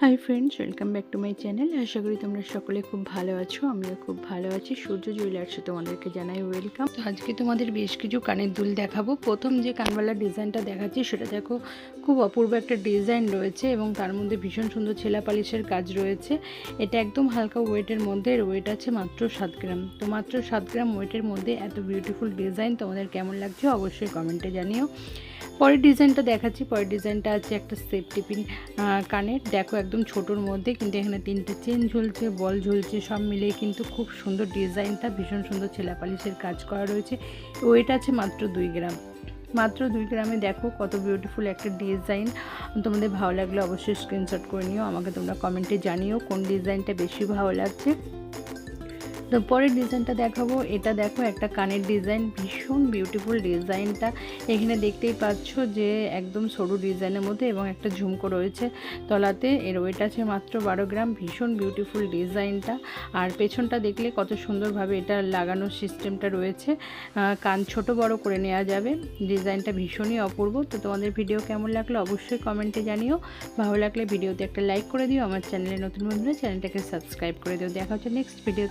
High friends, welcome back to my channel. আশা করি তোমরা সকলে খুব ভালো আছো। আমিও খুব ভালো আছি। সূর্য জুয়েলার্সে তোমাদেরকে জানাই ওয়েলকাম। তো আজকে তোমাদের বেশ কিছু কানের দুল দেখাবো। প্রথম যে কানবালার ডিজাইনটা দেখাচ্ছি সেটা দেখো, খুব অপূর্ব একটা ডিজাইন রয়েছে এবং তার মধ্যে ভীষণ সুন্দর ছেলা পালিশের কাজ রয়েছে। এটা একদম হালকা ওয়েটের মধ্যে, ওয়েট আছে মাত্র 7 গ্রাম। তো মাত্র 7 গ্রাম ওয়েটের মধ্যে এত বিউটিফুল ডিজাইন তোমাদের কেমন লাগছে অবশ্যই কমেন্টে জানিও। পরের ডিজাইনটা দেখাচ্ছি। পরের ডিজাইনটা আছে একটা সেফটি পিন কানের। দেখো একদম ছোটোর মধ্যে, কিন্তু এখানে 3টে চেন ঝুলছে, বল ঝুলছে, সব মিলিয়ে কিন্তু খুব সুন্দর ডিজাইনটা। ভীষণ সুন্দর ছেলা পালিশের কাজ করা রয়েছে। ওয়েট আছে মাত্র 2 গ্রাম। মাত্র 2 গ্রামে দেখো কত বিউটিফুল একটা ডিজাইন। তোমাদের ভালো লাগলে অবশ্যই স্ক্রিনশট করে নিও, আমাকে তোমরা কমেন্টে জানিও কোন ডিজাইনটা বেশি ভালো লাগছে। তো পরের ডিজাইনটা দেখাবো। এটা দেখো একটা কানের ডিজাইন, ভীষণ বিউটিফুল ডিজাইনটা। এখানে দেখতেই পাচ্ছ যে একদম সরু ডিজাইনের মধ্যে এবং একটা ঝুমকো রয়েছে তলাতে। এর ওয়েট আছে মাত্র 12 গ্রাম। ভীষণ বিউটিফুল ডিজাইনটা। আর পেছনটা দেখলে কত সুন্দরভাবে এটা লাগানোর সিস্টেমটা রয়েছে। কান ছোট বড় করে নেওয়া যাবে। ডিজাইনটা ভীষণই অপূর্ব। তো তোমাদের ভিডিও কেমন লাগলো অবশ্যই কমেন্টে জানিও। ভালো লাগলে ভিডিওতে একটা লাইক করে দিও। আমার চ্যানেলে নতুন বন্ধুরা চ্যানেলটাকে সাবস্ক্রাইব করে দিও। দেখা হচ্ছে নেক্সট ভিডিওতে।